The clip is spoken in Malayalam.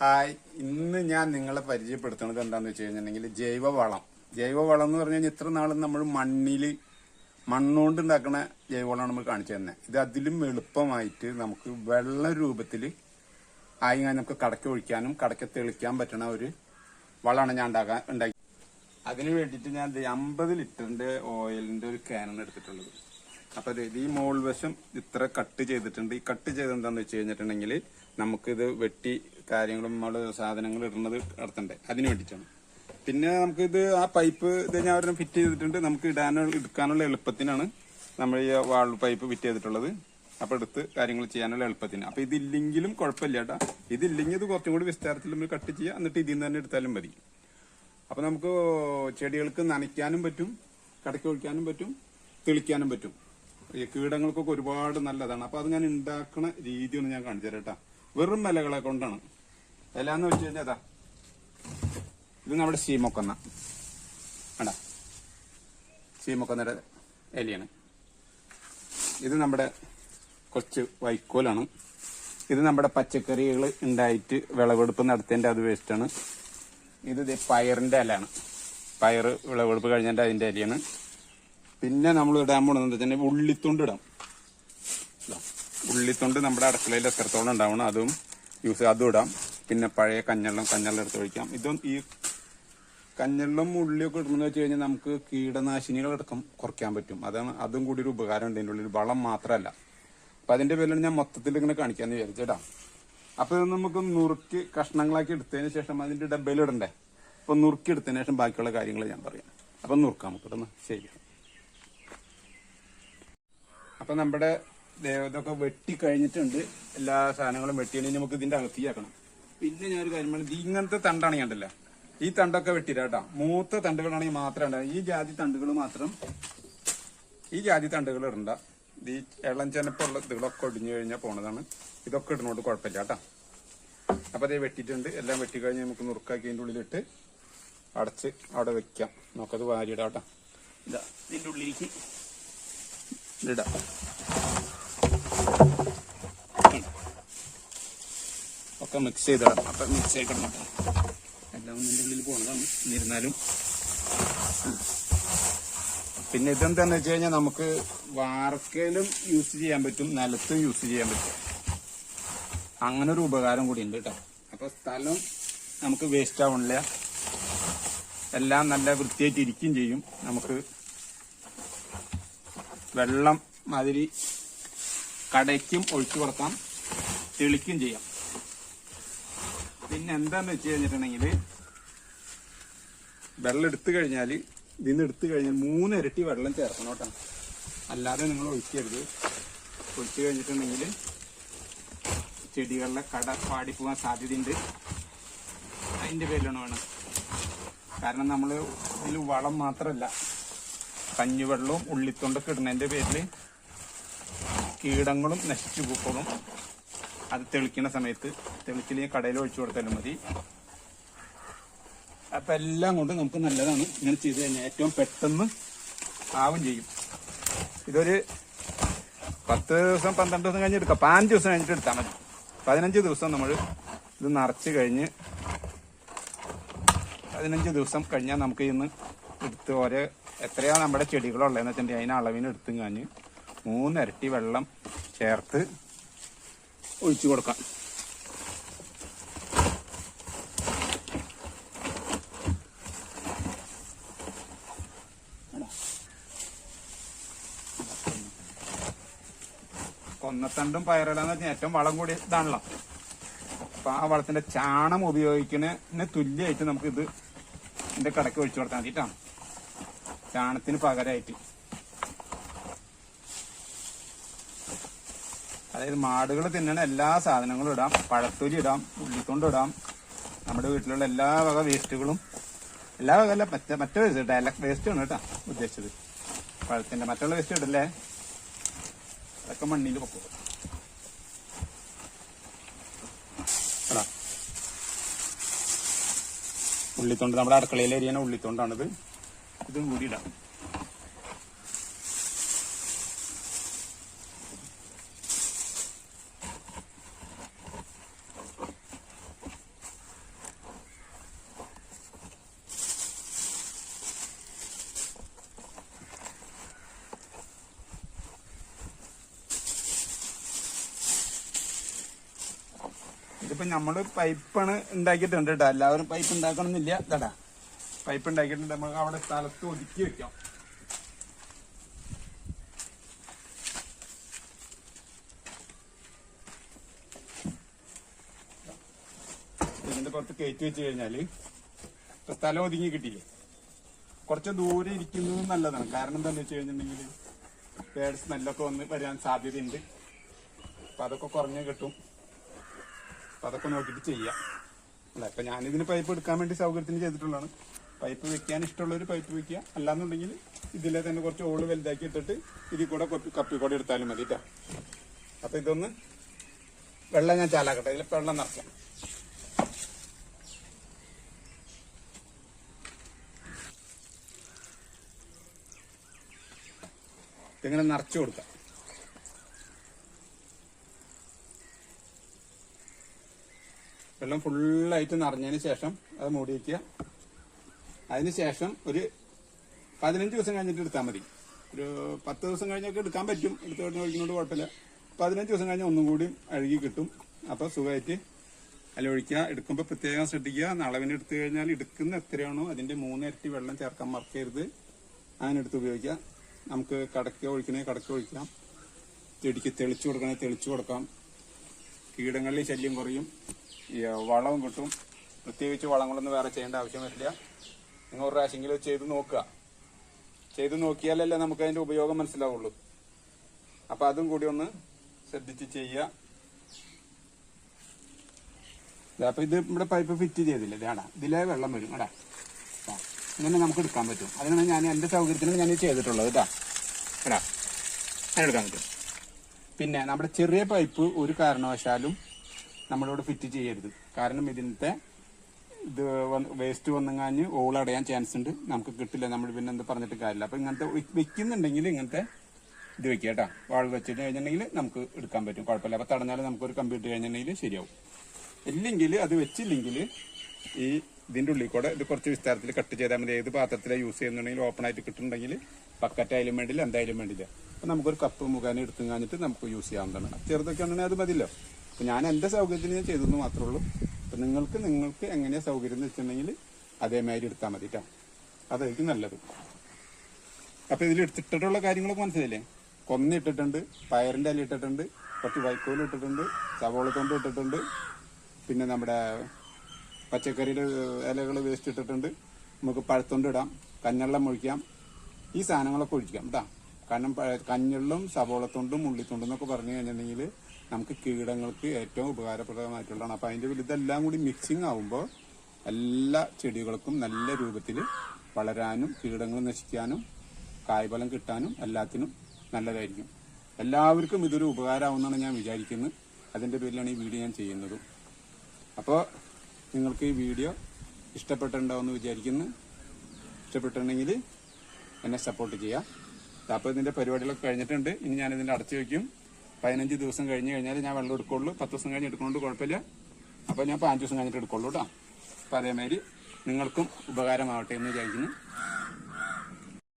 ഹായ്, ഇന്ന് ഞാൻ നിങ്ങളെ പരിചയപ്പെടുത്തുന്നത് എന്താണെന്ന് വെച്ച് കഴിഞ്ഞിട്ടുണ്ടെങ്കിൽ ജൈവവളം. ജൈവവളം എന്ന് പറഞ്ഞു കഴിഞ്ഞാൽ ഇത്ര നാളും നമ്മൾ മണ്ണുകൊണ്ട് ഉണ്ടാക്കുന്ന ജൈവവളമാണ് നമ്മൾ കാണിച്ചു തന്നെ. ഇത് അതിലും എളുപ്പമായിട്ട് നമുക്ക് വെള്ള രൂപത്തിൽ ആയി നമുക്ക് കടയ്ക്ക് ഒഴിക്കാനും കടയ്ക്ക് തെളിക്കാൻ പറ്റുന്ന ഒരു വളമാണ് ഞാൻ ഉണ്ടാക്കി. അതിന് വേണ്ടിയിട്ട് ഞാൻ 50 ലിറ്ററിന്റെ ഓയിലിന്റെ ഒരു ക്യാനാണ് എടുത്തിട്ടുള്ളത്. അപ്പൊ ഈ മോൾ വശം ഇത്ര കട്ട് ചെയ്തിട്ടുണ്ട്. ഈ കട്ട് ചെയ്ത് എന്താന്ന് വെച്ച് കഴിഞ്ഞിട്ടുണ്ടെങ്കിൽ നമുക്കിത് വെട്ടി കാര്യങ്ങളും നമ്മള് സാധനങ്ങൾ ഇടുന്നത് നടത്തണ്ടേ, അതിന് വേണ്ടിയിട്ടാണ്. പിന്നെ നമുക്കിത് ആ പൈപ്പ് ഇത് ഞാൻ അവരെ ഫിറ്റ് ചെയ്തിട്ടുണ്ട്. നമുക്ക് എടുക്കാനുള്ള എളുപ്പത്തിനാണ് നമ്മൾ ഈ വാൾ പൈപ്പ് ഫിറ്റ് ചെയ്തിട്ടുള്ളത്. അപ്പൊ എടുത്ത് കാര്യങ്ങൾ ചെയ്യാനുള്ള എളുപ്പത്തിന്. അപ്പൊ ഇതില്ലെങ്കിലും കുഴപ്പമില്ല കേട്ടാ. ഇതില്ലെങ്കിൽ ഇത് കുറച്ചും കൂടി വിസ്താരത്തിൽ നമ്മൾ കട്ട് ചെയ്യുക, എന്നിട്ട് ഇതിൽ നിന്ന് തന്നെ എടുത്താലും മതി. അപ്പൊ നമുക്ക് ചെടികൾക്ക് നനയ്ക്കാനും പറ്റും, കടയ്ക്ക് ഒഴിക്കാനും പറ്റും, തെളിക്കാനും പറ്റും. ഈ കീടങ്ങൾക്കൊക്കെ ഒരുപാട് നല്ലതാണ്. അപ്പൊ അത് ഞാൻ ഉണ്ടാക്കുന്ന രീതിയൊന്ന് ഞാൻ കാണിച്ചു തരാം കേട്ടാ. വെറും ഇലകളെ കൊണ്ടാണ്. ഇലാന്ന് വെച്ച് കഴിഞ്ഞാൽ അതാ, ഇത് നമ്മുടെ സീമൊക്കൊന്ന വേണ്ട, സീമൊക്കൊന്നയുടെ ഇലയാണ്. ഇത് നമ്മുടെ കുറച്ച് വൈക്കോലാണ്. ഇത് നമ്മുടെ പച്ചക്കറികൾ ഉണ്ടായിട്ട് വിളവെടുപ്പ് നടത്തേണ്ട അത് വേസ്റ്റാണ്. ഇത് പയറിന്റെ ഇലയാണ്. പയറ് വിളവെടുപ്പ് കഴിഞ്ഞതിന്റെ അതിന്റെ ഇലയാണ്. പിന്നെ നമ്മൾ ഇടാൻ പോകുന്നത് തന്നെ ഉള്ളിത്തൊണ്ട് ഇടാം. ഉള്ളിത്തൊണ്ട് നമ്മുടെ അടുക്കളയിൽ എത്രത്തോളം ഉണ്ടാവണം അതും ഇടാം. പിന്നെ പഴയ കഞ്ഞെള്ളം എടുത്ത് ഒഴിക്കാം. ഇതും ഈ കഞ്ഞെള്ളം ഉള്ളിയൊക്കെ ഇടുന്നത് വെച്ച് കഴിഞ്ഞാൽ നമുക്ക് കീടനാശിനികളടക്കം കുറയ്ക്കാൻ പറ്റും. അതും കൂടി ഒരു ഉപകാരം ഉണ്ട് ഇതിൻ്റെ ഉള്ളിൽ, വളം മാത്രമല്ല. അപ്പൊ അതിന്റെ പേരിലാണ് ഞാൻ മൊത്തത്തിൽ ഇങ്ങനെ കാണിക്കാന്ന് വിചാരിച്ചേട്ടാ. അപ്പൊ ഇത് നമുക്ക് നുറുക്കി കഷ്ണങ്ങളാക്കി എടുത്തതിന് ശേഷം അതിന്റെ ഡബയിലിടണ്ടേ. അപ്പൊ നുറുക്കി എടുത്തതിന് ശേഷം ബാക്കിയുള്ള കാര്യങ്ങൾ ഞാൻ പറയാം. അപ്പൊ നുറുക്കാം നമുക്ക് ശരി. അപ്പൊ നമ്മുടെ ഇതൊക്കെ വെട്ടി കഴിഞ്ഞിട്ടുണ്ട്. എല്ലാ സാധനങ്ങളും വെട്ടിയാണെങ്കിൽ നമുക്ക് ഇതിന്റെ അകത്തിയാക്കണം. പിന്നെ ഞാനൊരു കാര്യം പറഞ്ഞു, ഇങ്ങനത്തെ തണ്ടാണ് കണ്ടല്ല, ഈ തണ്ടൊക്കെ വെട്ടിരാട്ടാ. മൂത്ത തണ്ടുകളാണെങ്കിൽ മാത്രം ഉണ്ടാകും. ഈ ജാതി തണ്ടുകൾ ഇടണ്ട. ഈ ഇളം ചെനപ്പുള്ള ഇതുകളൊക്കെ ഒടിഞ്ഞു കഴിഞ്ഞാൽ പോണതാണ്. ഇതൊക്കെ ഇടുന്നോണ്ട് കുഴപ്പമില്ല കേട്ടാ. അപ്പൊ അതേ വെട്ടിയിട്ടുണ്ട്. എല്ലാം വെട്ടി കഴിഞ്ഞ് നമുക്ക് നുറുക്കാക്കി ഇതിന്റെ ഉള്ളിലിട്ട് അടച്ച് അവിടെ വെക്കാം. നമുക്കത് വാരിയിടാം കേട്ടാ. ഇതാ ഇതിന്റെ ഉള്ളിലേക്ക് ഇടാം. ഒക്കെ മിക്സ് ചെയ്തിടാം. അപ്പൊ മിക്സ് ആയിക്കിടണം. എല്ലാം ഒന്നിന്റെ ഉള്ളിൽ പോണതാണ്. എന്നിരുന്നാലും പിന്നെ ഇതെന്താന്ന് വെച്ച് കഴിഞ്ഞാൽ നമുക്ക് വാർക്കയിലും യൂസ് ചെയ്യാൻ പറ്റും, നിലത്തും യൂസ് ചെയ്യാൻ പറ്റും. അങ്ങനെ ഒരു ഉപകാരം കൂടി ഉണ്ട് കേട്ടോ. അപ്പൊ സ്ഥലം നമുക്ക് വേസ്റ്റ് ആവണില്ല. എല്ലാം നല്ല വൃത്തിയായിട്ട് ഇരിക്കുകയും ചെയ്യും. നമുക്ക് വെള്ളം മാതിരി കടയ്ക്കും ഒഴിച്ചു കൊടുക്കാം, തെളിക്കും ചെയ്യാം. പിന്നെ എന്താന്ന് വെച്ച് കഴിഞ്ഞിട്ടുണ്ടെങ്കിൽ വെള്ളം എടുത്തു കഴിഞ്ഞാൽ 3 ഇരട്ടി വെള്ളം ചേർക്കണം കേട്ടോ. അല്ലാതെ നിങ്ങൾ ഒഴിക്കരുത്. ഒഴിച്ചു കഴിഞ്ഞിട്ടുണ്ടെങ്കിൽ ചെടികളിലെ കട പാടിപ്പോവാൻ സാധ്യതയുണ്ട്. അതിന്റെ പേരിലാണ് വേണം. കാരണം നമ്മൾ ഇതിൽ വളം മാത്രമല്ല, കഞ്ഞിവെള്ളവും ഉള്ളിത്തൊണ്ടൊക്കെ ഇടുന്നതിന്റെ പേരിൽ കീടങ്ങളും നശിച്ചു പോകും. അത് തെളിക്കുന്ന സമയത്ത് തെളിച്ചില്ലെങ്കിൽ കടയിൽ ഒഴിച്ചു കൊടുത്താലും മതി. അപ്പൊ എല്ലാം കൊണ്ട് നമുക്ക് നല്ലതാണ്. ഇങ്ങനെ ചെയ്ത് കഴിഞ്ഞാൽ ഏറ്റവും പെട്ടെന്ന് ആവും ചെയ്യും. ഇതൊരു 10 ദിവസം 12 ദിവസം കഴിഞ്ഞ് എടുക്കാം. 15 ദിവസം കഴിഞ്ഞിട്ട് എടുത്താൽ മതി. 15 ദിവസം നമ്മൾ ഇത് നിറച്ച് കഴിഞ്ഞ് 15 ദിവസം കഴിഞ്ഞാൽ നമുക്ക് ഇന്ന് എടുത്ത് എത്രയാ നമ്മുടെ ചെടികളുള്ളതെന്ന് വെച്ചിട്ടുണ്ടെങ്കിൽ അതിന് അളവിന് എടുത്തും കഴിഞ്ഞ് 3 ഇരട്ടി വെള്ളം ചേർത്ത് ഒഴിച്ചു കൊടുക്കാം. കൊന്നത്തണ്ടും പയറിലാന്ന് വെച്ചാൽ ഏറ്റവും വളം കൂടി ഇതാണല്ലോ. അപ്പൊ ആ വളത്തിന്റെ ചാണം ഉപയോഗിക്കുന്നതിന് തുല്യമായിട്ട് നമുക്ക് ഇതിന്റെ കടയ്ക്ക് ഒഴിച്ചു കൊടുക്കാൻ വേണ്ടിയിട്ടാണ്. ചാണത്തിന് പകരമായിട്ട്. അതായത് മാടുകൾ തിന്നണ എല്ലാ സാധനങ്ങളും ഇടാം. പഴത്തൊലി ഇടാം, ഉള്ളിത്തൊണ്ട് ഇടാം. നമ്മുടെ വീട്ടിലുള്ള എല്ലാ വക വേസ്റ്റുകളും, എല്ലാ വക അല്ല, മറ്റേ വേസ്റ്റ് ഡയലക്ട് വേസ്റ്റ് ആണ് കേട്ടാ ഉദ്ദേശിച്ചത്. പഴത്തിന്റെ മറ്റുള്ള വേസ്റ്റ് ഇടല്ലേ, അതൊക്കെ മണ്ണിൽ പൊക്കും. ഉള്ളിത്തൊണ്ട് നമ്മുടെ അടുക്കളയിൽ എരിയണ ഉള്ളിത്തൊണ്ടാണിത്. ഇതും കൂടി ഇടാം. ഇതിപ്പോ നമ്മള് പൈപ്പാണ് ഉണ്ടാക്കിയിട്ടുണ്ട് കേട്ടോ. എല്ലാവരും പൈപ്പ് ഉണ്ടാക്കണമെന്നില്ല. ഇതാടാ പൈപ്പ് ഉണ്ടാക്കിയിട്ടുണ്ട്. നമുക്ക് അവിടെ സ്ഥലത്ത് ഒതുക്കി വെക്കാം. ഇതിന്റെ പുറത്ത് കയറ്റി വെച്ച് കഴിഞ്ഞാല് ഇപ്പൊ സ്ഥലം ഒതുങ്ങി കിട്ടിയില്ലേ. കുറച്ച് ദൂരെ ഇരിക്കുന്നത് നല്ലതാണ്. കാരണം എന്താണെന്ന് വെച്ച് കഴിഞ്ഞിട്ടുണ്ടെങ്കിൽ പേഡ് സ്മെല്ലൊക്കെ വന്ന് വരാൻ സാധ്യതയുണ്ട്. അപ്പൊ അതൊക്കെ കുറഞ്ഞ് കിട്ടും. അപ്പൊ അതൊക്കെ നോക്കിയിട്ട് ചെയ്യാം അല്ല. ഇപ്പൊ ഞാനിതിന് പൈപ്പ് എടുക്കാൻ വേണ്ടി സൗകര്യത്തിന് ചെയ്തിട്ടുള്ളതാണ്. പൈപ്പ് വെക്കാൻ ഇഷ്ടമുള്ളൊരു പൈപ്പ് വെക്കുക. അല്ലാന്നുണ്ടെങ്കിൽ ഇതിലെ തന്നെ കുറച്ച് ഓള് വലുതാക്കി ഇട്ടിട്ട് ഇതിൽ കൂടെ കപ്പിക്കൂടെ എടുത്താലും മതി കേട്ടോ. അപ്പൊ ഇതൊന്ന് വെള്ളം ഞാൻ ചാലാക്കട്ടെ. ഇതിൽ വെള്ളം നിറയ്ക്കാം. ഇങ്ങനെ നിറച്ചു കൊടുക്കാം. വെള്ളം ഫുള്ളായിട്ട് നിറഞ്ഞതിന് ശേഷം അത് മൂടി വയ്ക്കുക. അതിന് ശേഷം ഒരു 15 ദിവസം കഴിഞ്ഞിട്ട് എടുത്താൽ മതി. ഒരു 10 ദിവസം കഴിഞ്ഞൊക്കെ എടുക്കാൻ പറ്റും. എടുത്ത് ഒഴിക്കുന്നതുകൊണ്ട് കുഴപ്പമില്ല. 15 ദിവസം കഴിഞ്ഞ് ഒന്നും കൂടി അഴുകി കിട്ടും. അപ്പോൾ സുഖമായിട്ട് അതിൽ ഒഴിക്കുക. എടുക്കുമ്പോൾ പ്രത്യേകം ശ്രദ്ധിക്കുക. അളവിന് എടുത്തു കഴിഞ്ഞാൽ എടുക്കുന്ന എത്രയാണോ അതിന്റെ 3 ഇരട്ടി വെള്ളം ചേർക്കാൻ മറക്കരുത്. അങ്ങനെ എടുത്ത് ഉപയോഗിക്കുക. നമുക്ക് കടക്ക ഒഴിക്കണേ കടക്ക ഒഴിക്കാം. ചെടിക്ക് തെളിച്ചു കൊടുക്കണേ തെളിച്ചു കൊടുക്കാം. കീടങ്ങളുടെ ശല്യം കുറയും. വളവും കിട്ടും. പ്രത്യേകിച്ച് വളങ്ങളൊന്നും വേറെ ചെയ്യേണ്ട ആവശ്യം വരില്ല. നിങ്ങൾ ഒരു പ്രാവശ്യമെങ്കിലും ചെയ്ത് നോക്കുക. ചെയ്ത് നോക്കിയാലല്ലേ നമുക്ക് അതിന്റെ ഉപയോഗം മനസ്സിലാവുള്ളൂ. അപ്പൊ അതും കൂടി ഒന്ന് ശ്രദ്ധിച്ച് ചെയ്യുക. അപ്പൊ ഇത് ഇവിടെ പൈപ്പ് ഫിറ്റ് ചെയ്തില്ല. ഇതാടാ ഇതിലെ വെള്ളം വരും. എടാ ഇങ്ങനെ നമുക്ക് എടുക്കാൻ പറ്റും. അതിനാണ് ഞാൻ എന്റെ സൗകര്യത്തിന് ഞാൻ ചെയ്തിട്ടുള്ളത് കേട്ടാ. എടാ അങ്ങനെ എടുക്കാൻ പറ്റും. പിന്നെ നമ്മുടെ ചെറിയ പൈപ്പ് ഒരു കാരണവശാലും നമ്മളിവിടെ ഫിറ്റ് ചെയ്യരുത്. കാരണം ഇതിനത്തെ ഇത് വേസ്റ്റ് വന്നങ്ങാഞ്ഞ് ഓളടയാൻ ചാൻസ് ഉണ്ട്. നമുക്ക് കിട്ടില്ല. നമ്മൾ പിന്നെ എന്താ പറഞ്ഞിട്ട് കാര്യമില്ല. അപ്പൊ ഇങ്ങനത്തെ വെക്കുന്നുണ്ടെങ്കിൽ ഇങ്ങനത്തെ ഇത് വെക്കുക കേട്ടോ. വാൾ വെച്ചിട്ട് കഴിഞ്ഞിട്ടുണ്ടെങ്കിൽ നമുക്ക് എടുക്കാൻ പറ്റും. കുഴപ്പമില്ല. അപ്പൊ തടഞ്ഞാലും നമുക്കൊരു കമ്പ്യൂട്ടർ കഴിഞ്ഞിട്ടുണ്ടെങ്കിൽ ശരിയാവും. ഇല്ലെങ്കിൽ അത് വെച്ചില്ലെങ്കിൽ ഈ ഇതിന്റെ ഉള്ളിൽ കൂടെ ഇത് കുറച്ച് വിസ്താരത്തിൽ കട്ട് ചെയ്താൽ മതി. ഏത് പാത്രത്തിലാണ് യൂസ് ചെയ്യുന്നുണ്ടെങ്കിൽ ഓപ്പൺ ആയിട്ട് കിട്ടുന്നുണ്ടെങ്കിൽ ബക്കറ്റായാലും വേണ്ടില്ല എന്തായാലും വേണ്ടില്ല. അപ്പൊ നമുക്കൊരു കപ്പ് മുഖാനെ എടുത്തു കഴിഞ്ഞിട്ട് നമുക്ക് യൂസ് ചെയ്യാവുന്നതാണ്. ചെറുതൊക്കെ ആണെങ്കിൽ അത് മതിയല്ലോ. അപ്പൊ ഞാൻ എന്റെ സൗകര്യത്തിന് ഞാൻ ചെയ്തെന്ന് മാത്രമേ ഉള്ളൂ. അപ്പൊ നിങ്ങൾക്ക് എങ്ങനെയാ സൗകര്യം എന്ന് വെച്ചിട്ടുണ്ടെങ്കിൽ അതേമാതിരി എടുത്താൽ മതി കേട്ടോ. അതായിരിക്കും നല്ലത്. അപ്പൊ ഇതിൽ എടുത്തിട്ടുള്ള കാര്യങ്ങളൊക്കെ മനസ്സിലായില്ലേ. കൊന്നി ഇട്ടിട്ടുണ്ട്, പയറിന്റെ ഇല ഇട്ടിട്ടുണ്ട്, കുറച്ച് വൈക്കോൽ ഇട്ടിട്ടുണ്ട്, സവോളത്തൊണ്ട് ഇട്ടിട്ടുണ്ട്, പിന്നെ നമ്മുടെ പച്ചക്കറിയുടെ ഇലകൾ വേസ്റ്റ് ഇട്ടിട്ടുണ്ട്. നമുക്ക് പഴത്തൊണ്ട് ഇടാം, കഞ്ഞെള്ളം ഒഴിക്കാം. ഈ സാധനങ്ങളൊക്കെ ഒഴിക്കാം കേട്ടോ. കാരണം കഞ്ഞെള്ളും സവോളത്തൊണ്ടും ഉള്ളിത്തൊണ്ടും എന്നൊക്കെ പറഞ്ഞു കഴിഞ്ഞിട്ടുണ്ടെങ്കിൽ നമുക്ക് കീടങ്ങൾക്ക് ഏറ്റവും ഉപകാരപ്രദമായിട്ടുള്ളതാണ്. അപ്പൊ അതിന്റെ ഇതെല്ലാം കൂടി മിക്സിങ് ആവുമ്പോൾ എല്ലാ ചെടികൾക്കും നല്ല രൂപത്തിൽ വളരാനും കീടങ്ങൾ നശിക്കാനും കായ്ഫലം കിട്ടാനും എല്ലാത്തിനും നല്ലതായിരിക്കും. എല്ലാവർക്കും ഇതൊരു ഉപകാരമാവുമെന്നാണ് ഞാൻ വിചാരിക്കുന്നത്. അതിന്റെ പേരിലാണ് ഈ വീഡിയോ ഞാൻ ചെയ്യുന്നത്. അപ്പോൾ നിങ്ങൾക്ക് ഈ വീഡിയോ ഇഷ്ടപ്പെട്ടിട്ടുണ്ടാവുമെന്ന് വിചാരിക്കുന്നു. ഇഷ്ടപ്പെട്ടിട്ടുണ്ടെങ്കിൽ എന്നെ സപ്പോർട്ട് ചെയ്യാം. അപ്പോൾ ഇതിന്റെ പരിപാടികളൊക്കെ കഴിഞ്ഞിട്ടുണ്ട്. ഇനി ഞാനിതിന്റെ അടച്ചു വയ്ക്കും. 15 ദിവസം കഴിഞ്ഞ് കഴിഞ്ഞാൽ ഞാൻ വെള്ളം എടുക്കുള്ളൂ. 10 ദിവസം കഴിഞ്ഞ് എടുക്കുന്നതുകൊണ്ട് കുഴപ്പമില്ല. അപ്പോൾ ഞാൻ 5 ദിവസം കഴിഞ്ഞിട്ട് എടുക്കുള്ളൂ കേട്ടോ. അപ്പോൾ അതേമാതിരി നിങ്ങൾക്കും ഉപകാരമാവട്ടെ എന്ന് വിചാരിക്കുന്നു.